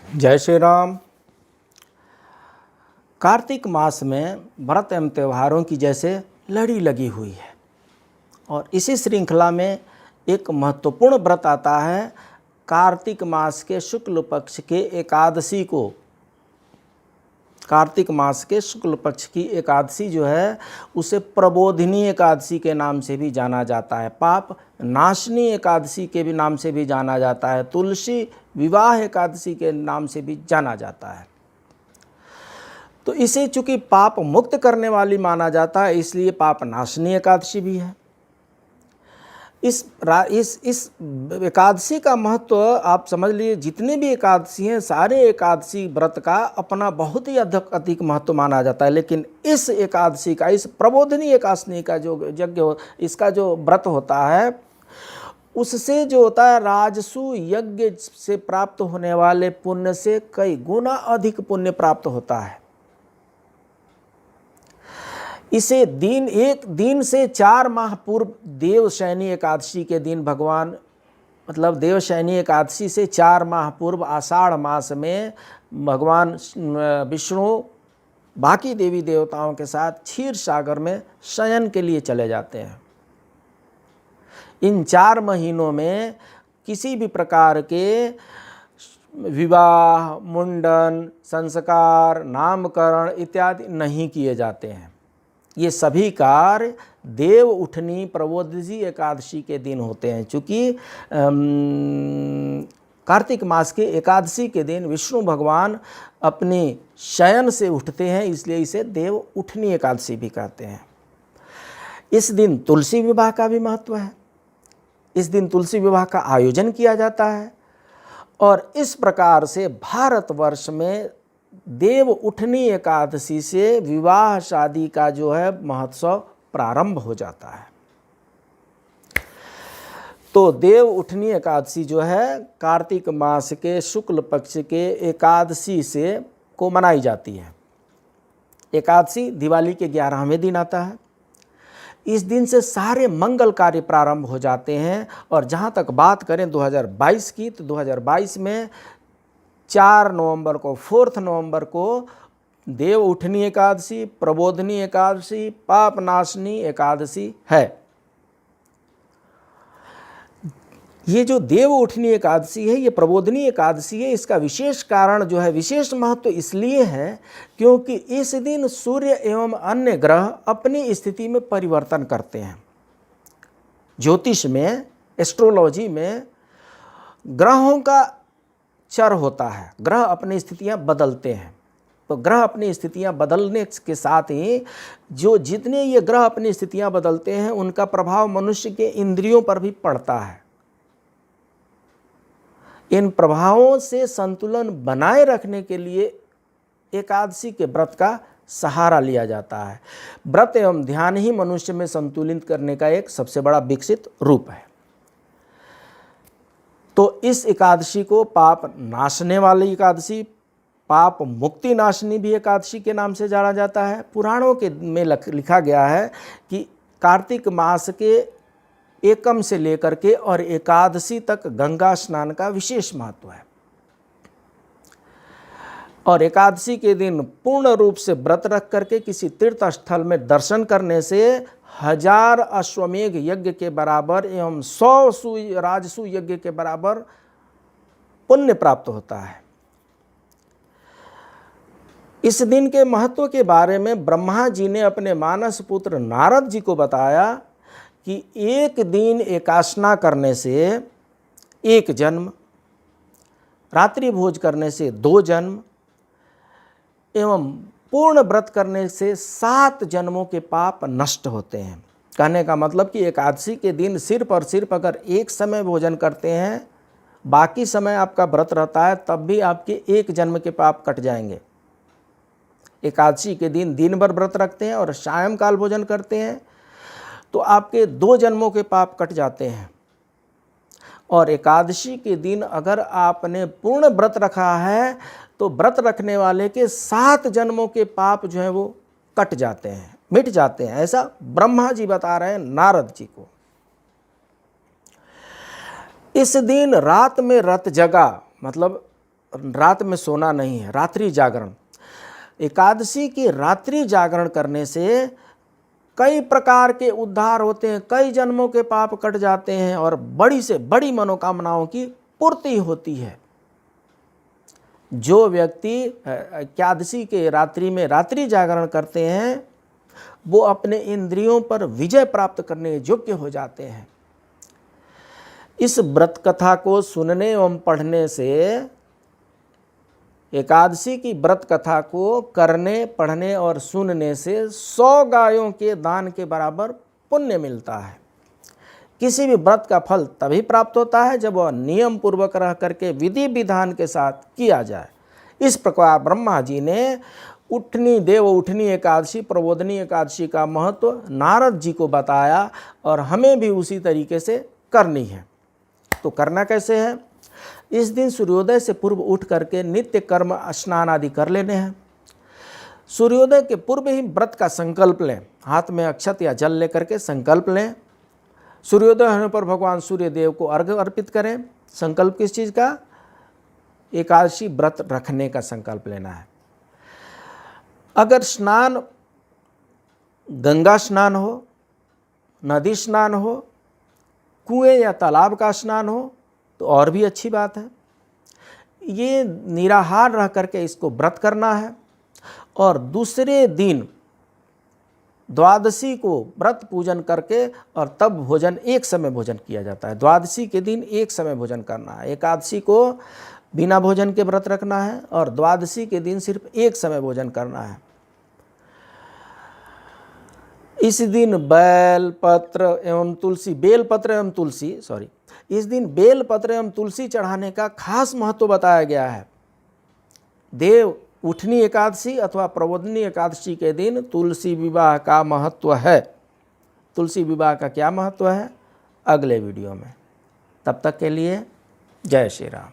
जय श्री राम। कार्तिक मास में व्रत एवं त्योहारों की जैसे लड़ी लगी हुई है और इसी श्रृंखला में एक महत्वपूर्ण व्रत आता है। कार्तिक मास के शुक्ल पक्ष के एकादशी को, कार्तिक मास के शुक्ल पक्ष की एकादशी जो है उसे प्रबोधिनी एकादशी के नाम से भी जाना जाता है, पाप नाशनी एकादशी के भी नाम से भी जाना जाता है, तुलसी विवाह एकादशी के नाम से भी जाना जाता है। तो इसे चूंकि पाप मुक्त करने वाली माना जाता है इसलिए पाप नाशनी एकादशी भी है। इस एकादशी का महत्व आप समझ लीजिए, जितने भी एकादशी हैं सारे एकादशी व्रत का अपना बहुत ही अधिक महत्व माना जाता है, लेकिन इस एकादशी का, इस प्रबोधिनी एकादशी का जो यज्ञ, इसका जो व्रत होता है उससे जो होता है राजसु यज्ञ से प्राप्त होने वाले पुण्य से कई गुना अधिक पुण्य प्राप्त होता है। इसे एक दिन से 4 माह पूर्व देवशयनी एकादशी के दिन भगवान, मतलब देवशयनी एकादशी से 4 माह पूर्व आषाढ़ मास में भगवान विष्णु बाकी देवी देवताओं के साथ क्षीर सागर में शयन के लिए चले जाते हैं। इन 4 महीनों में किसी भी प्रकार के विवाह, मुंडन, संस्कार, नामकरण इत्यादि नहीं किए जाते हैं। ये सभी कार्य देव उठनी प्रबोधिनी एकादशी के दिन होते हैं। चूँकि कार्तिक मास के एकादशी के दिन विष्णु भगवान अपने शयन से उठते हैं, इसलिए इसे देव उठनी एकादशी भी कहते हैं। इस दिन तुलसी विवाह का भी महत्व है। इस दिन तुलसी विवाह का आयोजन किया जाता है और इस प्रकार से भारतवर्ष में देव उठनी एकादशी से विवाह शादी का जो है महोत्सव प्रारंभ हो जाता है। तो देव उठनी एकादशी जो है कार्तिक मास के शुक्ल पक्ष के एकादशी से को मनाई जाती है। एकादशी दिवाली के 11वें दिन आता है। इस दिन से सारे मंगल कार्य प्रारंभ हो जाते हैं। और जहाँ तक बात करें 2022 की, तो 2022 में 4 नवंबर को, 4 नवंबर को देव उठनी एकादशी, प्रबोधिनी एकादशी, पाप नाशनी एकादशी है। ये जो देव उठनी एकादशी है, ये प्रबोधिनी एकादशी है, इसका विशेष कारण जो है, विशेष महत्व इसलिए है क्योंकि इस दिन सूर्य एवं अन्य ग्रह अपनी स्थिति में परिवर्तन करते हैं। ज्योतिष में, एस्ट्रोलॉजी में ग्रहों का चर होता है, ग्रह अपनी स्थितियां बदलते हैं। तो ग्रह अपनी स्थितियां बदलने के साथ ही जो जितने ये ग्रह अपनी स्थितियां बदलते हैं उनका प्रभाव मनुष्य के इंद्रियों पर भी पड़ता है। इन प्रभावों से संतुलन बनाए रखने के लिए एकादशी के व्रत का सहारा लिया जाता है। व्रत एवं ध्यान ही मनुष्य में संतुलित करने का एक सबसे बड़ा विकसित रूप है। तो इस एकादशी को पाप नाशने वाली एकादशी, पाप मुक्ति नाशनी भी एकादशी के नाम से जाना जाता है। पुराणों के में लिखा गया है कि कार्तिक मास के एकम से लेकर के और एकादशी तक गंगा स्नान का विशेष महत्व है। और एकादशी के दिन पूर्ण रूप से व्रत रख करके किसी तीर्थ स्थल में दर्शन करने से 1000 अश्वमेघ यज्ञ के बराबर एवं 100 राजसु यज्ञ के बराबर पुण्य प्राप्त होता है। इस दिन के महत्व के बारे में ब्रह्मा जी ने अपने मानस पुत्र नारद जी को बताया कि एक दिन एकादशना करने से 1 जन्म, रात्रि भोज करने से 2 जन्म एवं पूर्ण व्रत करने से 7 जन्मों के पाप नष्ट होते हैं। कहने का मतलब कि एकादशी के दिन सिर्फ और सिर्फ अगर एक समय भोजन करते हैं, बाकी समय आपका व्रत रहता है, तब भी आपके 1 जन्म के पाप कट जाएंगे। एकादशी के दिन दिन भर व्रत रखते हैं और सायंकाल भोजन करते हैं तो आपके 2 जन्मों के पाप कट जाते हैं। और एकादशी के दिन अगर आपने पूर्ण व्रत रखा है तो व्रत रखने वाले के 7 जन्मों के पाप जो है वो कट जाते हैं, मिट जाते हैं। ऐसा ब्रह्मा जी बता रहे हैं नारद जी को। इस दिन रात में रत जगा, मतलब रात में सोना नहीं है, रात्रि जागरण। एकादशी की रात्रि जागरण करने से कई प्रकार के उद्धार होते हैं, कई जन्मों के पाप कट जाते हैं और बड़ी से बड़ी मनोकामनाओं की पूर्ति होती है। जो व्यक्ति एकादशी के रात्रि में रात्रि जागरण करते हैं वो अपने इंद्रियों पर विजय प्राप्त करने योग्य हो जाते हैं। इस व्रत कथा को सुनने एवं पढ़ने से, एकादशी की व्रत कथा को करने, पढ़ने और सुनने से 100 गायों के दान के बराबर पुण्य मिलता है। किसी भी व्रत का फल तभी प्राप्त होता है जब वह नियम पूर्वक रह करके विधि विधान के साथ किया जाए। इस प्रकार ब्रह्मा जी ने उठनी देव उठनी एकादशी, प्रबोधनी एकादशी का महत्व नारद जी को बताया और हमें भी उसी तरीके से करनी है। तो करना कैसे है? इस दिन सूर्योदय से पूर्व उठ करके नित्य कर्म स्नान आदि कर लेने हैं। सूर्योदय के पूर्व ही व्रत का संकल्प लें, हाथ में अक्षत या जल लेकर के संकल्प लें। सूर्योदय होने पर भगवान सूर्य देव को अर्घ्य अर्पित करें। संकल्प किस चीज़ का? एकादशी व्रत रखने का संकल्प लेना है। अगर स्नान गंगा स्नान हो, नदी स्नान हो, कुएं या तालाब का स्नान हो तो और भी अच्छी बात है। ये निराहार रह करके इसको व्रत करना है और दूसरे दिन द्वादशी को व्रत पूजन करके और तब भोजन एक समय भोजन किया जाता है। द्वादशी के दिन एक समय भोजन करना है। एकादशी को बिना भोजन के व्रत रखना है और द्वादशी के दिन सिर्फ एक समय भोजन करना है। इस दिन बेलपत्र एवं तुलसी चढ़ाने का खास महत्व बताया गया है। देव उठनी एकादशी अथवा प्रबोधनी एकादशी के दिन तुलसी विवाह का महत्व है। तुलसी विवाह का क्या महत्व है अगले वीडियो में। तब तक के लिए जय श्री राम।